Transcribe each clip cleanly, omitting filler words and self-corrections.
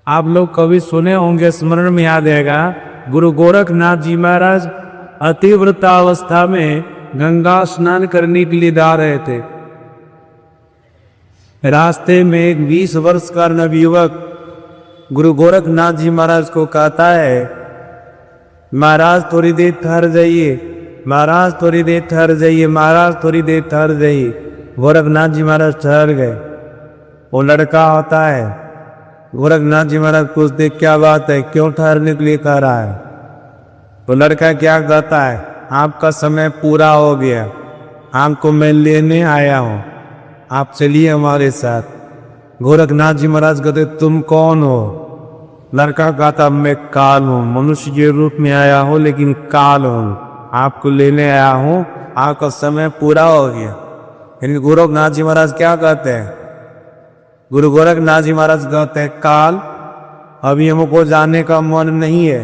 आप लोग कभी सुने होंगे, स्मरण में याद आएगा, गुरु गोरखनाथ जी महाराज अतिव्रतावस्था में गंगा स्नान करने के लिए जा रहे थे। रास्ते में एक 20 वर्ष का नवयुवक गुरु गोरखनाथ जी महाराज को कहता है, महाराज थोड़ी देर ठहर जाइए, महाराज थोड़ी देर ठहर जाइए, महाराज थोड़ी देर ठहर जाइए। गोरखनाथ जी महाराज ठहर गए। वो लड़का होता है, गोरखनाथ जी महाराज पूछते क्या बात है, क्यों ठहरने के लिए कह रहा है? तो लड़का क्या कहता है, आपका समय पूरा हो गया, आपको मैं लेने आया हूँ, आप चलिए हमारे साथ। गोरखनाथ जी महाराज कहते तुम कौन हो? लड़का कहता मैं काल हूँ, मनुष्य के रूप में आया हूँ लेकिन काल हूँ, आपको लेने आया हूँ, आपका समय पूरा हो गया। यानी गोरखनाथ जी महाराज क्या कहते हैं? गुरु गोरखनाथ जी महाराज कहते हैं काल, अभी हमको जाने का मन नहीं है,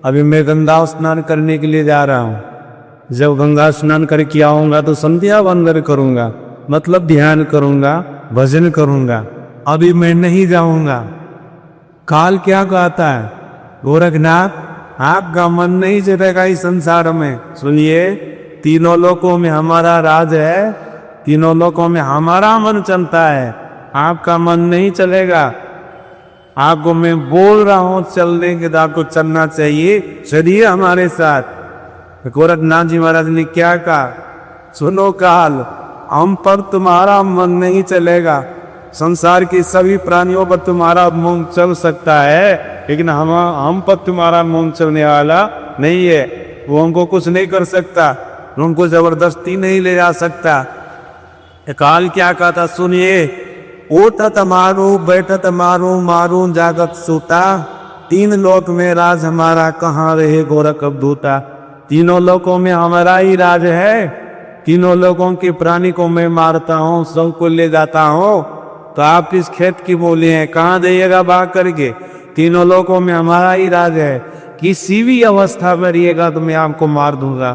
अभी मैं गंगा स्नान करने के लिए जा रहा हूँ। जब गंगा स्नान करके आऊँगा तो संध्या वंदन करूँगा, मतलब ध्यान करूँगा, भजन करूँगा, अभी मैं नहीं जाऊँगा। काल क्या कहता है? गोरखनाथ आपका मन नहीं चलेगा इस संसार में। सुनिए, तीनों लोकों में हमारा राज है, तीनों लोकों में हमारा मन चलता है, आपका मन नहीं चलेगा। आपको मैं बोल रहा हूँ चलने के, तो आपको चलना चाहिए, चलिए हमारे साथ। गोरखनाथ जी महाराज ने क्या कहा? सुनो काल, हम पर तुम्हारा मन नहीं चलेगा, संसार के सभी प्राणियों पर तुम्हारा मन चल सकता है, लेकिन हम पर तुम्हारा मन चलने वाला नहीं है। वो हमको कुछ नहीं कर सकता, उनको जबरदस्ती नहीं ले जा सकता। काल क्या कहता? सुनिए, उठत मारू, बैठत मारू, मारू जागत सूता, तीन लोक में राज हमारा, कहाँ रहे गोरख अवधूता। तीनों लोकों में हमारा ही राज है, तीनों लोगों के प्राणी को मैं मारता हूँ, सबको ले जाता हूँ। तो आप इस खेत की बोली हैं, कहाँ जाइएगा भाग करके? तीनों लोगों में हमारा ही राज है, किसी भी अवस्था में रहिएगा तो मैं आपको मार दूंगा।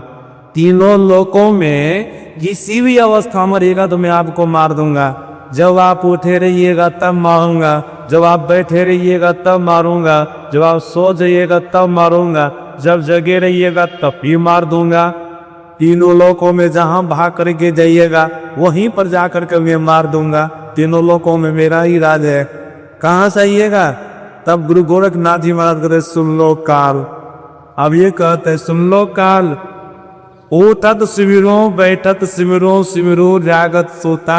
तीनों लोगों में किसी भी अवस्था में रहिएगा तो मैं आपको मार दूंगा। जब आप उठे रहिएगा तब मारूंगा, जब आप बैठे रहिएगा तब मारूंगा, जब आप सो जाइएगा तब मारूंगा, जब जगे रहिएगा तब भी मार दूंगा। तीनों लोकों में जहां भाग करके जाइएगा वहीं पर जाकर के मैं मार दूंगा। तीनों लोकों में मेरा ही राज है, कहाँ से आइएगा? तब गुरु गोरखनाथ जी महाराज कहते सुन लो काल। अब ये कहते सुन लो काल, उठत सिमरो, बैठत सिमरो, सिमरो जागत सोता,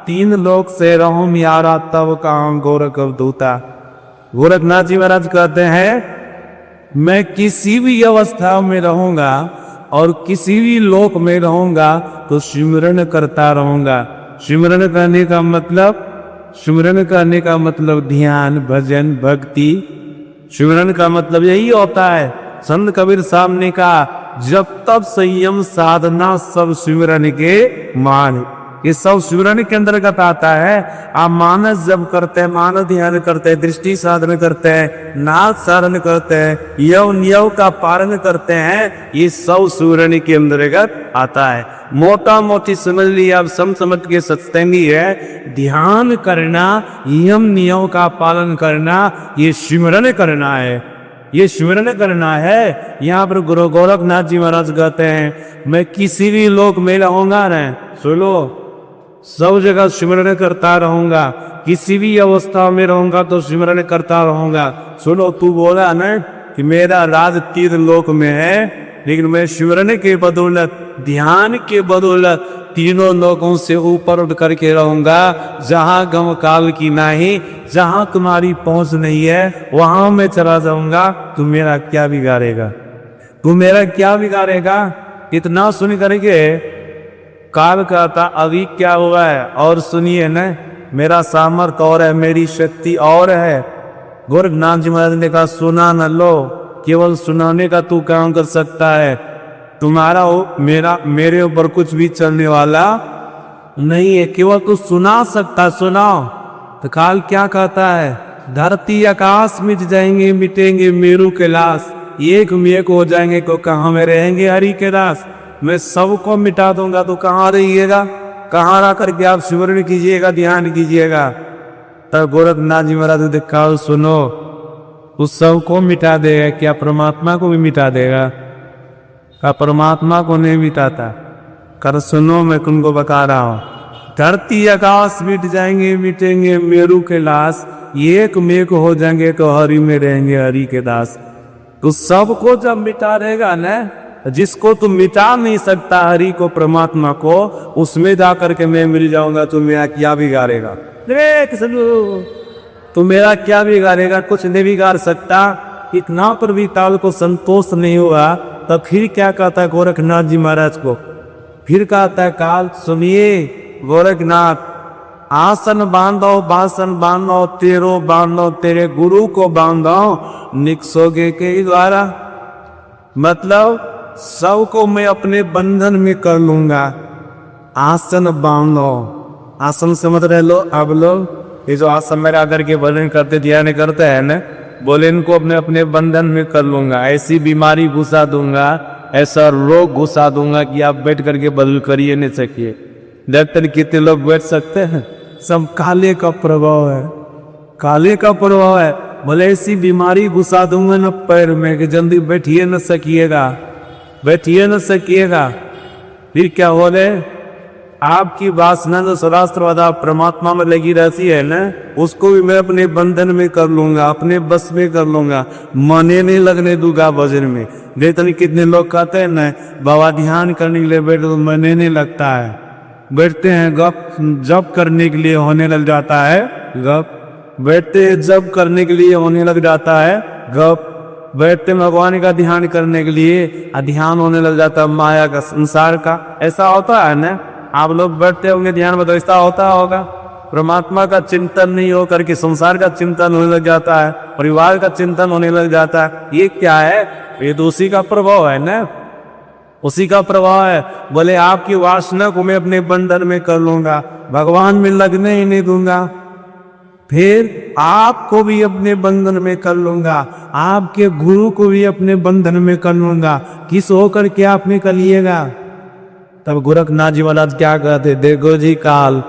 तीन लोक से रहो मियारा, तब काम गोरख अवधूता। गोरखनाथ जी महाराज कहते हैं मैं किसी भी अवस्था में रहूंगा और किसी भी लोक में रहूंगा तो सिमरन करता रहूंगा। सिमरन करने का मतलब, सिमरन करने का मतलब ध्यान, भजन, भक्ति। सिमरन का मतलब यही होता है। संत कबीर साहब ने कहा जब तब संयम साधना सब सिमरन के मान। ये सब सिमरन के अंतर्गत आता है। आप मानस जब करते हैं, मानस ध्यान करते हैं, दृष्टि साधन करते हैं, नाद साधन करते हैं, यव नियव का पालन करते हैं, ये सब सिमरन के अंतर्गत आता है। मोटा मोटी समझ लिया, आप समझ के सत्संगी है। ध्यान करना, यम नियम का पालन करना, ये सिमरन करना है, ये सिमरन करना है। यहाँ पर गुरु गोरखनाथ जी महाराज कहते हैं मैं किसी भी लोक में रहूंगा न, सुनो, सब जगह सिमरन करता रहूंगा, किसी भी अवस्था में रहूंगा तो सिमरन करता रहूंगा। सुनो, तू बोला ना कि मेरा राज तीन लोक में है, लेकिन मैं सिमरन के बदौलत, ध्यान के बदौलत तीनों लोगों से ऊपर उठ करके रहूंगा। जहां गम काल की नहीं, जहां तुम्हारी पहुंच नहीं है, वहां मैं चला जाऊंगा। तू मेरा क्या बिगाड़ेगा? तू मेरा क्या बिगाड़ेगा? इतना सुन करके काल कहता अभी क्या हुआ है और सुनिए न, मेरा सामर्थ्य और है, मेरी शक्ति और है। गोरखनाथ जी महाराज ने कहा सुना न लो, केवल सुनाने का तू काम कर सकता है, तुम्हारा मेरे ऊपर कुछ भी चलने वाला नहीं है, केवल तू सुना सकता, सुनाओ। तो काल क्या कहता है? धरती आकाश मिट जाएंगे, मिटेंगे मेरू के लाश, एक में एक हो जाएंगे, को कहाँ में रहेंगे हरि के दास। मैं सबको मिटा दूंगा तो कहाँ रहिएगा? कहाँ रह करके आप सिमरन कीजिएगा, ध्यान कीजिएगा? तब गोरखनाथ जी महाराज ने देखा, सुनो उस सब को मिटा देगा, क्या परमात्मा को भी मिटा देगा? का परमात्मा को नहीं मिटाता। कर सुनो मैं तुमको बता रहा हूं, धरती आकाश मिट जाएंगे, मिटेंगे मेरू के लाश, एक मेघ हो जाएंगे तो हरि में रहेंगे हरि के दास। तो सबको जब मिटा देगा ना, जिसको तुम मिटा नहीं सकता हरि को परमात्मा को, उसमें जाकर के मैं मिल जाऊंगा तो मेरा क्या बिगाड़ेगा? तो मेरा क्या बिगाड़ेगा? कुछ नहीं बिगाड़ सकता। इतना पर भी काल को संतोष नहीं हुआ, तब फिर क्या कहता है गोरखनाथ जी महाराज को? फिर कहता है काल, सुनिए गोरखनाथ, आसन बांधो बासन बांधो, तेरो बांधो तेरे गुरु को बांधो, निकसोगे के द्वारा। मतलब सबको मैं अपने बंधन में कर लूंगा। आसन बांधो, आसन से मत रह लो। अब लोग ये जो आसन मेरा आकर के भजन करते ध्यान करते हैं ना, बोले इनको अपने अपने बंधन में कर लूंगा, ऐसी बीमारी घुसा दूंगा, ऐसा रोग घुसा दूंगा कि आप बैठ करके बदल करिए नहीं सकिए। डॉक्टर कितने लोग बैठ सकते हैं? सब काले का प्रभाव है, काले का प्रभाव है। बोले ऐसी बीमारी घुसा दूंगा ना पैर में कि जल्दी बैठिए न सकिएगा, बैठिए न सकिएगा। फिर क्या बोले? आपकी वासना जो सदास्त्रवादा परमात्मा में लगी रहती है ना, उसको भी मैं अपने बंधन में कर लूंगा, अपने बस में कर लूंगा, मने नहीं लगने दूंगा भजन में। देखते कितने लोग कहते हैं ना, बाबा ध्यान करने के लिए बैठे तो मने नहीं लगता है, बैठते हैं गप जब करने के लिए होने लग जाता है गप, बैठते हैं जब करने के लिए होने लग जाता है गप, बैठते भगवान का ध्यान करने के लिए ध्यान होने लग जाता है माया का, संसार का। ऐसा होता है ना? आप लोग बैठते होंगे ध्यान में, तो ऐसा होता होगा। परमात्मा का चिंतन नहीं हो करके संसार का चिंतन होने लग जाता है, परिवार का चिंतन होने लग जाता है। ये क्या है? ये तो उसी का प्रभाव है ना, उसी का प्रभाव है। बोले आपकी वासना को मैं अपने बंधन में कर लूंगा, भगवान में लगने ही नहीं दूंगा, फिर आपको भी अपने बंधन में कर लूंगा, आपके गुरु को भी अपने बंधन में कर लूंगा। किस होकर के आप में करिएगा? तब गोरखनाथ जी महाराज क्या कहते? देखो जी काल,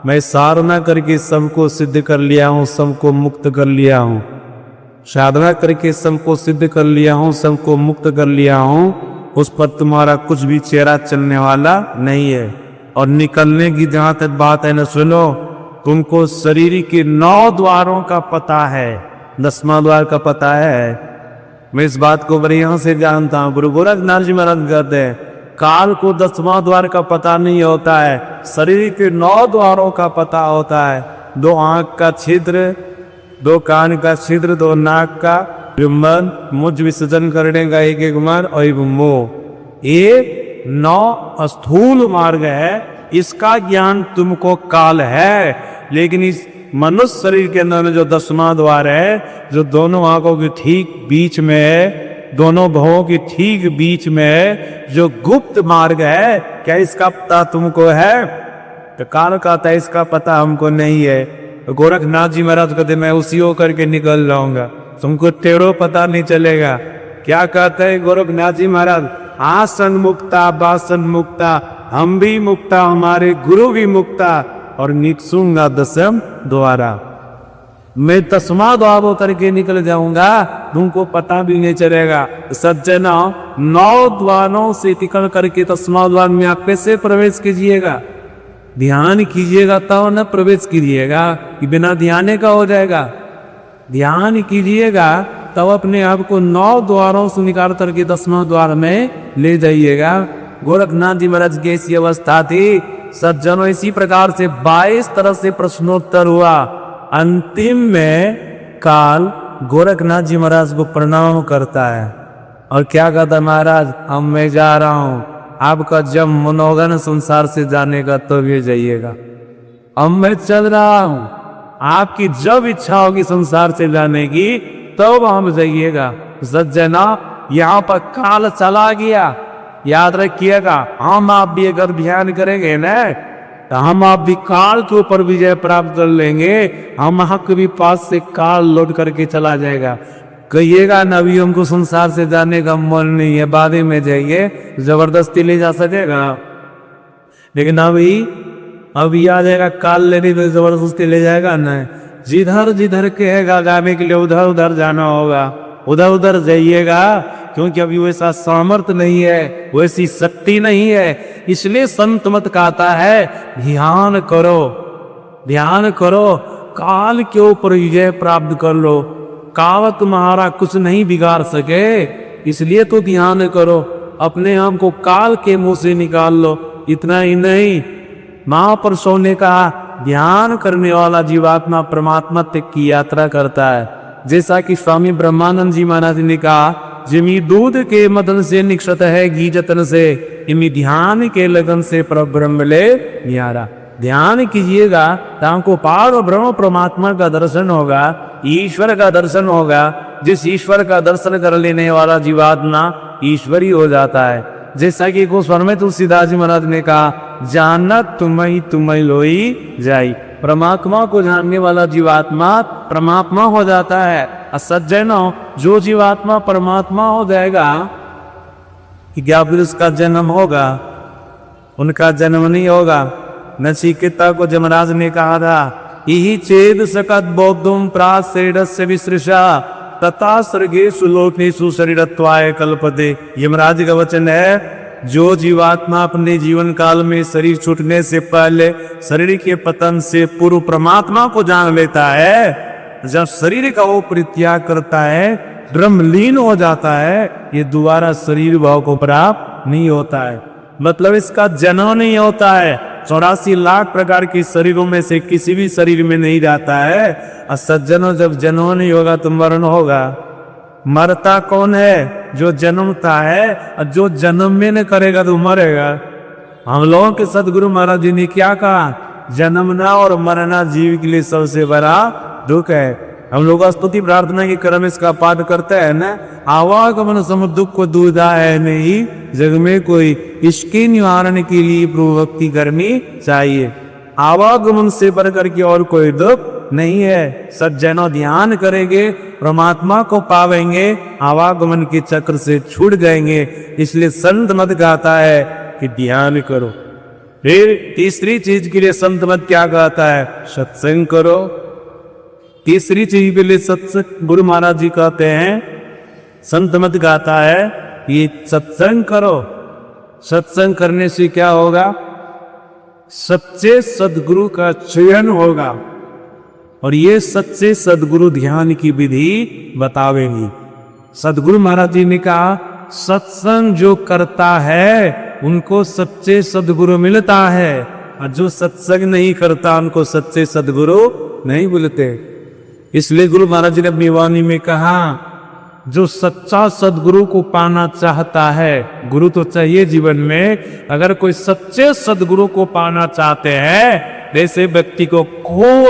मैं साधना करके सबको सिद्ध कर लिया हूँ, सबको मुक्त कर लिया हूँ, साधना करके सबको सिद्ध कर लिया हूँ, सबको मुक्त कर लिया हूँ। उस पर तुम्हारा कुछ भी चेहरा चलने वाला नहीं है। और निकलने की जहां तक बात है न, सुनो, तुमको शरीर के 9 द्वारों का पता है, 10वां द्वार का पता है। मैं इस बात को बढ़िया से जानता हूँ। गुरु गोरखनाथ जी महाराज कहते हैं काल को 10वां द्वार का पता नहीं होता है, शरीर के 9 द्वारों का पता होता है। 2 आंख का छिद्र, 2 कान का छिद्र, 2 नाक का मन, मुझ विसर्जन करने का एक मन और एक मुंह। ये 9 स्थूल मार्ग है, इसका ज्ञान तुमको काल है। लेकिन इस मनुष्य शरीर के अंदर में जो 10वां द्वार है, जो दोनों आंखों के ठीक बीच में है, दोनों भवों के ठीक बीच में है, जो गुप्त मार्ग है, क्या इसका पता तुमको है? तो काल कहता है इसका पता हमको नहीं है। तो गोरखनाथ जी महाराज कहते मैं उसी होकर के निकल जाऊंगा, तुमको तेरो पता नहीं चलेगा। क्या कहते हैं गोरखनाथ जी महाराज? आसन मुक्ता बासन मुक्ता, हम भी मुक्ता, हमारे गुरु भी मुक्ता, और निकसूंगा 10वें द्वारा। मैं 10वां द्वार होकर के निकल जाऊंगा, तुमको पता भी नहीं चलेगा। सज्जना 9 द्वारों से निकल करके 10वां द्वार में आप कैसे प्रवेश कीजिएगा? ध्यान कीजिएगा तब न प्रवेश कीजिएगा, कि बिना ध्यान का हो जाएगा? ध्यान कीजिएगा तब अपने आप को 9 द्वारों से निकाल करके 10वां द्वार में ले जाइएगा। गोरखनाथ जी महाराज की ऐसी अवस्था थी। सज्जनों, इसी प्रकार से 22 तरह से प्रश्नोत्तर हुआ। अंतिम में काल गोरखनाथ जी महाराज को प्रणाम करता है और क्या कहता? महाराज अब मैं जा रहा हूं, आपका जब मनोगन संसार से जाने का तो भी जाइएगा, अब मैं चल रहा हूं, आपकी जब इच्छा होगी संसार से जाने की तब हम जाइएगा। सज्जना, यहाँ पर काल चला गया, याद रखिएगा। हम आप भी अगर ध्यान करेंगे ना, तो हम आप भी काल के ऊपर विजय प्राप्त कर लेंगे। हम हक भी पास से काल लौट करके चला जाएगा। कहिएगा ना अभी हमको संसार से जाने का मन नहीं है, बाद में जाइए, जबरदस्ती ले जा सकेगा। लेकिन अभी आ जाएगा काल लेने में, जबरदस्ती ले जाएगा ना। जिधर जिधर कहेगा जाने के लिए उधर उधर जाना होगा, उधर उधर जाइएगा, क्योंकि अभी वैसा सामर्थ्य नहीं है, वैसी शक्ति नहीं है। इसलिए संत मत कहता है ध्यान करो, ध्यान करो, काल के ऊपर विजय प्राप्त कर लो। काल तुम्हारा कुछ नहीं बिगाड़ सके, इसलिए तो ध्यान करो, अपने आप को काल के मुंह से निकाल लो। इतना ही नहीं, महापुरुषों ने कहा ध्यान करने वाला जीवात्मा परमात्मा तक की यात्रा करता है। जैसा कि स्वामी ब्रह्मानंद जी महाराज ने कहा, जिमी दूध के मदन से निक्षत है घी जतन से, इमी ध्यान के लगन से परब्रह्म ले न्यारा। ध्यान कीजिएगा तो आपको पार ब्रह्म परमात्मा का दर्शन होगा, ईश्वर का दर्शन होगा। जिस ईश्वर का दर्शन कर लेने वाला जीवात्मा ईश्वरी हो जाता है। जैसा कि गोस्वामी में तुलसीदास जी महाराज ने कहा, जानत तुम्हें लोई जाई। परमात्मा को जानने वाला जीवात्मा परमात्मा हो जाता है। और सज्जनों, जो जीवात्मा परमात्मा हो जाएगा, क्या फिर उसका जन्म होगा? उनका जन्म नहीं होगा। नचिकेता को जमराज ने कहा था, यही चेद सकत बौद्धम प्रासेडस्य विसृषा तथा स्वर्गेषु लोकेषु शरीरत्वाय कल्पते। यमराज का वचन है, जो जीवात्मा अपने जीवन काल में शरीर छूटने से पहले, शरीर के पतन से पूर्व परमात्मा को जान लेता है, जब शरीर का वो परित्याग करता है, ब्रह्मलीन हो जाता है, ये दोबारा शरीर भाव को प्राप्त नहीं होता है। मतलब इसका जन्म नहीं होता है। 84 लाख प्रकार के शरीरों में से किसी भी शरीर में नहीं जाता है। और सज्जनों, जब जन्म नहीं होगा तो मरण होगा। मरता कौन है? जो जन्मता है, और जो जन्म में न करेगा तो मरेगा। हम लोगों के सदगुरु महाराज जी ने क्या कहा? जन्मना और मरना जीव के लिए सबसे बड़ा दुख है। हम लोग स्तुति प्रार्थना के क्रम इसका पाठ करते हैं ना, आवागमन सम दुख को दूधा है नहीं, जग में कोई इसके निवारण के लिए प्रभु भक्ति करनी चाहिए। आवागमन से बढ़कर के और कोई दुख नहीं है। सज्जनों, ध्यान करेंगे परमात्मा को पावेंगे, आवागमन के चक्र से छूट जाएंगे। इसलिए संत मत कहता है कि ध्यान करो। फिर तीसरी चीज के लिए संत मत क्या कहता है? सत्संग करो। तीसरी चीज के लिए सत्संग गुरु महाराज जी कहते हैं, संत मत कहता है ये सत्संग करो। सत्संग करने से क्या होगा? सच्चे सदगुरु का चयन होगा, और ये सच्चे सदगुरु ध्यान की विधि बतावेंगी। सदगुरु महाराज जी ने कहा, सत्संग जो करता है उनको सच्चे सदगुरु मिलता है, और जो सत्संग नहीं करता उनको सच्चे सदगुरु नहीं मिलते। इसलिए गुरु महाराज जी ने अपनी वाणी में कहा, जो सच्चा सदगुरु को पाना चाहता है, गुरु तो चाहिए जीवन में, अगर कोई सच्चे सदगुरु को पाना चाहते हैं, ऐसे व्यक्ति को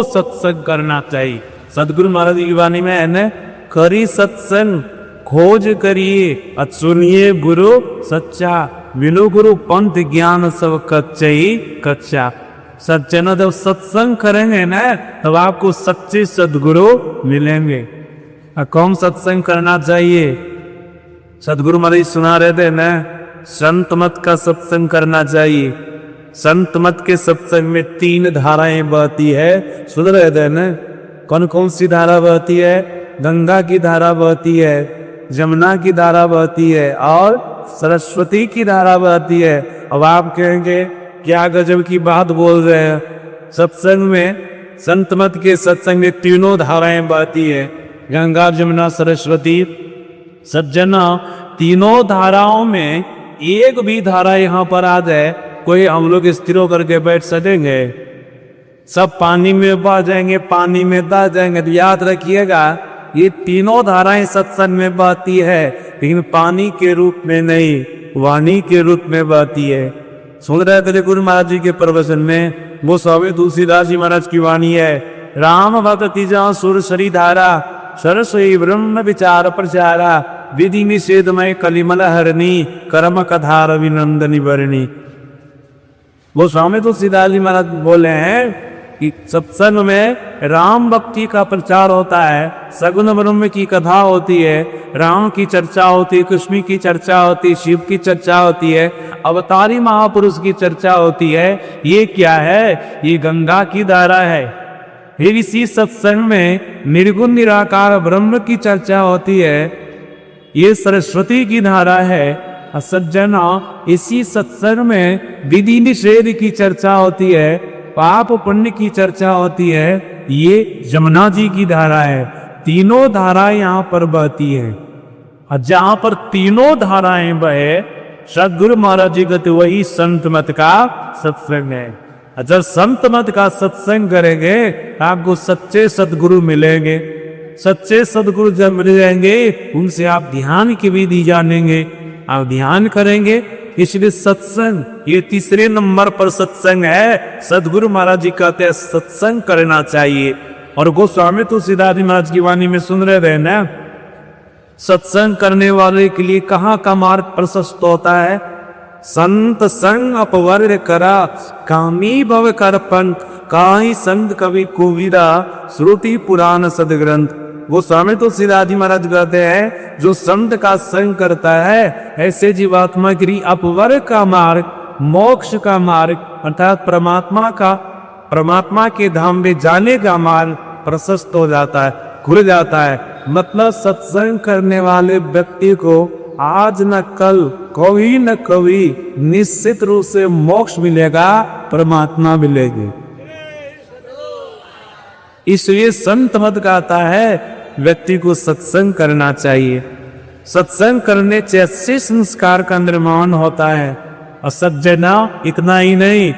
सत्संग करना चाहिए। सदगुरु महाराज की वाणी में है न, करी सत्संग खोज करिए, सुनिए गुरु सच्चा, मिलो गुरु पंथ ज्ञान सब कच्चा ही कच्चा। सज्जनों, जब सत्संग करेंगे ना, तब आपको सच्चे सदगुरु मिलेंगे। कौन सत्संग करना चाहिए? सदगुरु महाराज सुना रहे थे ना, संत मत का सत्संग करना चाहिए। संत मत के सत्संग में 3 धाराएं बहती है। सुन रहे थे ना? कौन कौन सी धारा बहती है? गंगा की धारा बहती है, जमुना की धारा बहती है, और सरस्वती की धारा बहती है। अब आप कहेंगे क्या गजब की बात बोल रहे हैं। सत्संग में, संत मत के सत्संग में 3 धाराएं बहती है, गंगा जमुना सरस्वती। सज्जना, 3 धाराओं में एक भी धारा यहाँ पर आ जाए, कोई हम लोग स्थिर होकर के बैठ सकेंगे? सब पानी में बह जाएंगे, पानी में दह जाएंगे। तो याद रखिएगा, ये 3 धाराएं सत्संग में बहती है, लेकिन पानी के रूप में नहीं, वाणी के रूप में बहती है। सुन रहे थे गुरु महाराज जी के प्रवचन में, वो स्वामी तुलसीदास जी महाराज की वाणी है, राम भक्ति जा सुर सरी धारा, सरस्वती ब्रह्म विचार प्रचारा, विधि निषेधमय कलिमल हरणी, कर्म कधार अभिनंदनी वर्णी। वो स्वामी तुलसीदास जी महाराज बोले हैं कि सत्संग में राम भक्ति का प्रचार होता है, सगुण ब्रह्म की कथा होती है, राम की चर्चा होती है, कृष्ण की चर्चा होती है, शिव की चर्चा होती है, अवतारी महापुरुष की चर्चा होती है। ये क्या है? ये गंगा की धारा है। फिर इसी सत्संग में निर्गुण निराकार ब्रह्म की चर्चा होती है। ये सरस्वती की धारा है। सज्जना, इसी सत्संग में विधि निषेध की चर्चा होती है, पाप पुण्य की चर्चा होती है। ये यमुना जी की धारा है। तीनों धाराएं यहाँ पर बहती हैं। और जहां पर तीनों धाराएं बहे, सदगुरु महाराज जी कहते वही संत मत का सत्संग है। जब संत मत का सत्संग करेंगे आपको सच्चे सदगुरु मिलेंगे। सच्चे सदगुरु जब मिल जाएंगे उनसे आप ध्यान की विधि जानेंगे, आप ध्यान करेंगे। इसलिए सत्संग ये तीसरे नंबर पर सत्संग है। सदगुरु महाराज जी कहते हैं सत्संग करना चाहिए। और गोस्वामी तुलसीदास जी महाराज की वाणी में सुन रहे थे ना, सत्संग करने वाले के लिए कहाँ का मार्ग प्रशस्त होता है। संत संग अपवर्ग करा, कामी भव कर पंथ, काई संत कवि कुवीरा, श्रुति पुराण सदग्रंथ। वो स्वामी तुलसीदास जी महाराज कहते हैं जो संत का संग करता है ऐसे जीवात्मा के लिए अपवर्ग का मार्ग, मोक्ष का मार्ग अर्थात परमात्मा के धाम में जाने का मार्ग प्रशस्त हो जाता है, खुल जाता है। मतलब सत्संग करने वाले व्यक्ति को आज न कल कभी न कभी निश्चित रूप से मोक्ष मिलेगा, परमात्मा मिलेगी। इसलिए संत मत कहता है व्यक्ति को सत्संग करना चाहिए। सत्संग करने से अच्छे संस्कार का निर्माण होता है। और सज्जना, इतना ही नहीं,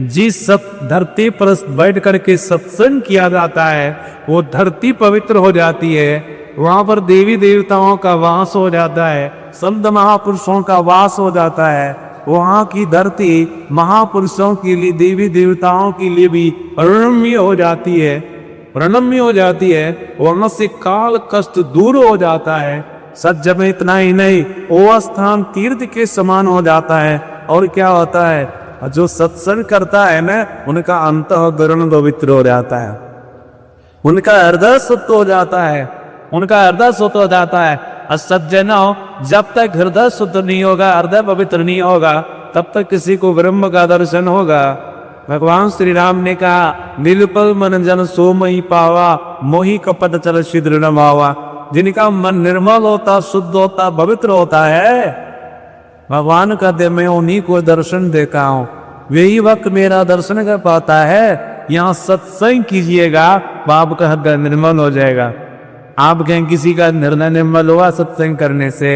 जिस धरती पर बैठ करके सत्संग किया जाता है वो धरती पवित्र हो जाती है। वहां पर देवी देवताओं का वास हो जाता है, संत महापुरुषों का वास हो जाता है। वहां की धरती महापुरुषों के लिए, देवी देवताओं के लिए भी प्रणम्य हो जाती है, प्रणम्य हो जाती है। वहां से काल कष्ट दूर हो जाता है। सच में इतना ही नहीं, वो स्थान तीर्थ के समान हो जाता है। और क्या होता है, जो सत्संग करता है ना उनका अंतःकरण पवित्र हो जाता है, उनका हृदय शुद्ध हो जाता है, उनका हृदय शुद्ध हो जाता है। और सज्जनों, जब तक हृदय शुद्ध नहीं होगा, हृदय पवित्र नहीं होगा, तब तक किसी को ब्रह्म का दर्शन होगा। भगवान श्री राम ने कहा निर्मल मन जन सो मही पावा, मोही कपट चल छिद्र न मावा। जिनका मन निर्मल होता, शुद्ध होता, पवित्र होता है, भगवान कहते मैं उन्हीं को दर्शन देता हूँ। वही वक्त मेरा दर्शन कर पाता है। यहाँ सत्संग कीजिएगा, पाप का हृदय निर्मल हो जाएगा। आप कहें किसी का निर्णय निर्मल हुआ सत्संग करने से,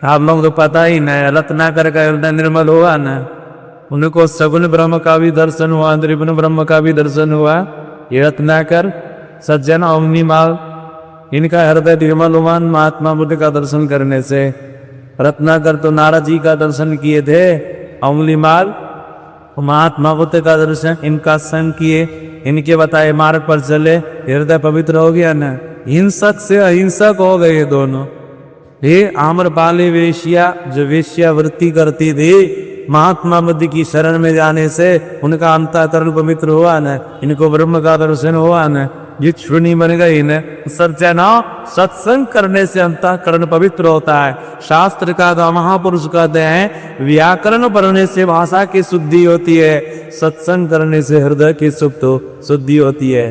आप लोग तो पता ही नहीं, रत्नाकर का हृदय निर्मल हुआ ना, उनको सगुण ब्रह्म का भी दर्शन हुआ, त्रिगुण ब्रह्म का भी दर्शन हुआ। ये रत्नाकर सज्जन अवनिमाल, इनका हृदय निर्मल हुआ महात्मा बुद्ध का दर्शन करने से। रत्नाकर तो नारद जी का दर्शन किए थे, अवनिमाल महात्मा बुद्ध का दर्शन, इनका संग किए, इनके बताए मार्ग पर चले, हृदय पवित्र हो गया ना। हिंसक से अहिंसक हो गए दोनों। ये आम्रपाली वेश्या जो वेश्यावृत्ति करती थी, महात्मा बुद्ध की शरण में जाने से उनका अंतःकरण पवित्र हुआ न, इनको ब्रह्म का दर्शन हुआ न, ये छुनी बन गई न। सज्जना, सत्संग करने से अंतःकरण पवित्र होता है। शास्त्र का तो महापुरुष कहते हैं व्याकरण पढ़ने से भाषा की शुद्धि होती है, सत्संग करने से हृदय की शुद्धि होती है।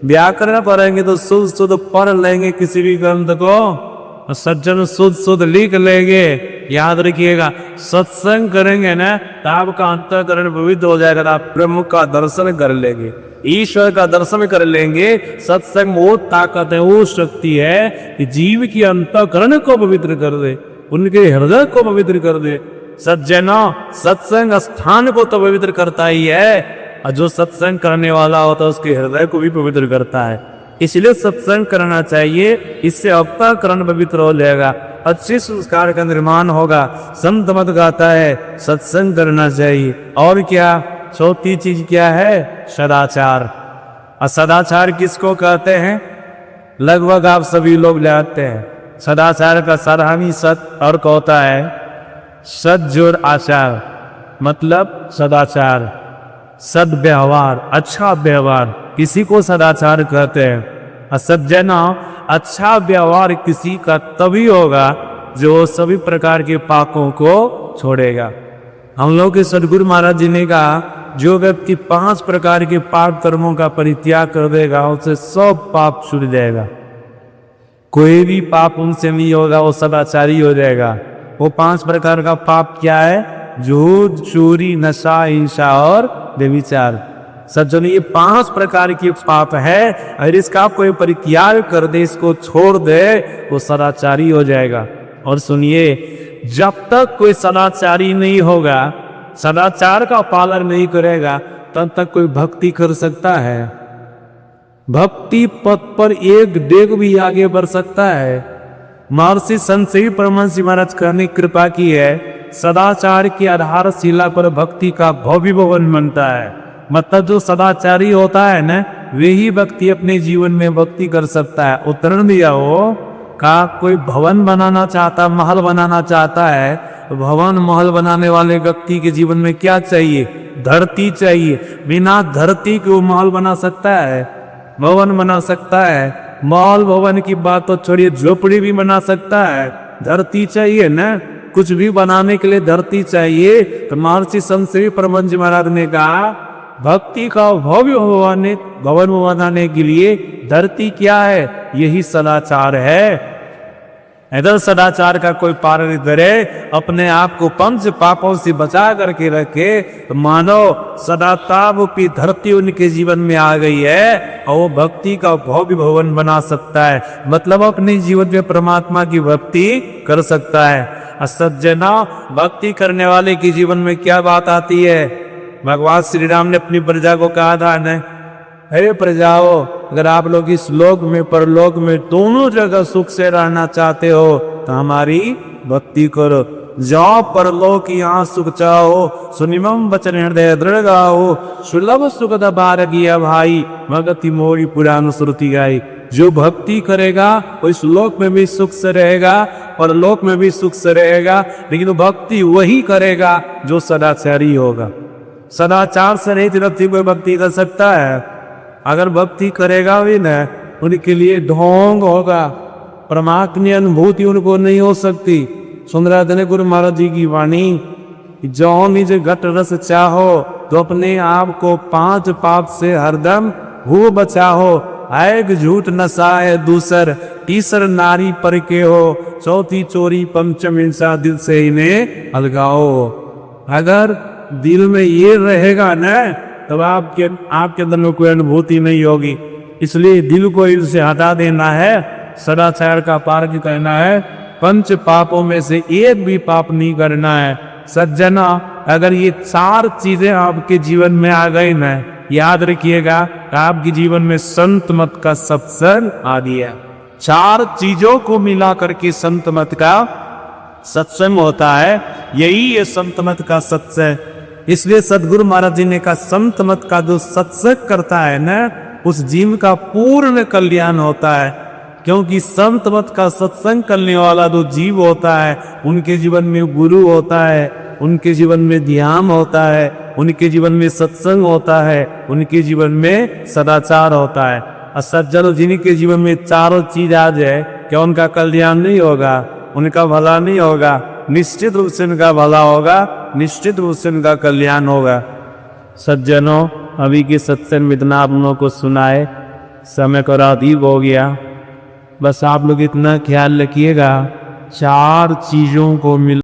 व्याकरण पढ़ेंगे तो शुद्ध शुद्ध पढ़ लेंगे किसी भी ग्रंथ को, सज्जन शुद्ध शुद्ध लिख लेंगे। याद रखिएगा, सत्संग करेंगे ना तो आपका अंतःकरण पवित्र हो जाएगा, आप ब्रह्म का दर्शन कर लेंगे, ईश्वर का दर्शन कर लेंगे। सत्संग वो ताकत है, वो शक्ति है कि जीव की अंतःकरण को पवित्र कर दे, उनके हृदय को पवित्र कर दे। सज्जना, सत्संग स्थान को तो पवित्र करता ही है, और जो सत्संग करने वाला होता है उसके हृदय को भी पवित्र करता है। इसलिए सत्संग करना चाहिए, इससे अंतःकरण पवित्र हो जाएगा, अच्छे संस्कार का निर्माण होगा। संत मत गाता है सत्संग करना चाहिए। और क्या, चौथी चीज क्या है, सदाचार। और सदाचार किसको कहते हैं, लगभग आप सभी लोग जानते हैं। सदाचार का सारहानी सत अर्थ होता है सद्जुड़ आचार, मतलब सदाचार, सद्व्यवहार, अच्छा व्यवहार, किसी को सदाचार कहते हैं। सज्जना, अच्छा व्यवहार किसी का तभी होगा जो सभी प्रकार के पापों को छोड़ेगा। हम लोग के सदगुरु महाराज जी ने कहा जो व्यक्ति 5 प्रकार के पाप कर्मों का परित्याग कर देगा उसे सब पाप छूट जाएगा, कोई भी पाप उनसे नहीं होगा, वो सदाचारी हो जाएगा। वो 5 प्रकार का पाप क्या है? झूठ, चोरी, नशा, हिंसा और व्यभिचार। सज्जनों, ये 5 प्रकार के पाप है, और इसका कोई परित्याग कर दे, इसको छोड़ दे, वो सदाचारी हो जाएगा। और सुनिए, जब तक कोई सदाचारी नहीं होगा, सदाचार का पालन नहीं करेगा, तब तक कोई भक्ति कर सकता है? भक्ति पथ पर एक डेग भी आगे बढ़ सकता है? महर्षि संत श्री परमहंस महाराज ने कृपा की है, सदाचार की आधारशिला पर भक्ति का भव्य भवन बनता है। मतलब जो सदाचारी होता है ना, वही व्यक्ति अपने जीवन में भक्ति कर सकता है। उदाहरण दिया हो का कोई भवन बनाना चाहता, महल बनाना चाहता है, तो भवन महल बनाने वाले व्यक्ति के जीवन में क्या चाहिए? धरती चाहिए। बिना धरती के वो महल बना सकता है, भवन बना सकता है? महल भवन की बात तो छोड़िए, झोपड़ी भी बना सकता है, धरती चाहिए ना। कुछ भी बनाने के लिए धरती चाहिए। तो महर्षि संत श्री परमहंस महाराज ने कहा, भक्ति का भव्य भवन बनाने के लिए धरती क्या है? यही सदाचार है। अगर सदाचार का कोई पालन करे, अपने आप को 5 पापों से बचा करके रखे, तो मानो सदाचार रूपी धरती उनके जीवन में आ गई है, और वो भक्ति का भव्य भवन बना सकता है। मतलब अपने जीवन में परमात्मा की भक्ति कर सकता है। सज्जना, भक्ति करने वाले के जीवन में क्या बात आती है? भगवान श्री राम ने अपनी प्रजा को कहा था न, अरे प्रजाओ, अगर आप लोग इस लोक में परलोक में दोनों जगह सुख से रहना चाहते हो, तो हमारी भक्ति करो। जाओ परलोक यहाँ सुख चाहो, सुनिमम वचन हृदय दृढ़ गाओ, सुलभ सुख दबार किया भाई, भगति मोरी पुराण श्रुति गाई। जो भक्ति करेगा वो इस लोक में भी सुख से रहेगा, परलोक में भी सुख से रहेगा। लेकिन भक्ति वही करेगा जो सदाचारी होगा। सदाचार से रहित व्यक्ति कोई भक्ति कर सकता है? अगर भक्ति करेगा भी ना, उनके लिए ढोंग होगा, परमात्मा की अनुभूति उनको नहीं हो सकती। सुंदराधन गुरु महाराज जी की वाणी, जो निज घट रस चाहो, तो अपने आप को 5 पाप से हरदम हो बचाहो। एक झूठ नशा है दूसर, तीसर नारी पर के हो, चौथी चोरी, पंचम हिंसा, दिल से इन्हें अलगाओ। अगर दिल में ये रहेगा ना, तब आपके अंदर में कोई अनुभूति नहीं होगी। इसलिए दिल को इनसे हटा देना है, सदाचार का पालन करना है, 5 पापों में से एक भी पाप नहीं करना है। सज्जना, अगर ये 4 चीजें आपके जीवन में आ गई ना, याद रखिएगा, आपके जीवन में संत मत का सत्संग आ गया। 4 चीजों को मिला करके संत मत का सत्संग होता है, यही है संत मत का सत्संग। इसलिए सदगुरु महाराज जी ने कहा, संत मत का जो सत्संग करता है ना, उस जीव का पूर्ण कल्याण होता है। क्योंकि संत मत का सत्संग करने वाला जो जीव होता है, उनके जीवन में गुरु होता है, उनके जीवन में ध्यान होता है, उनके जीवन में सत्संग होता है, उनके जीवन में सदाचार होता है। और सज्जन जिनके जीवन में 4 चीज आ जाए, क्या उनका कल्याण नहीं होगा? उनका भला नहीं होगा? निश्चित रूप से उनका भला होगा, निश्चित रूप से उनका कल्याण होगा। सज्जनों, अभी के सत्संग इतना आप लोगों को सुनाए, समय को रादीब हो गया। बस आप लोग इतना ख्याल रखिएगा, 4 चीजों को मिल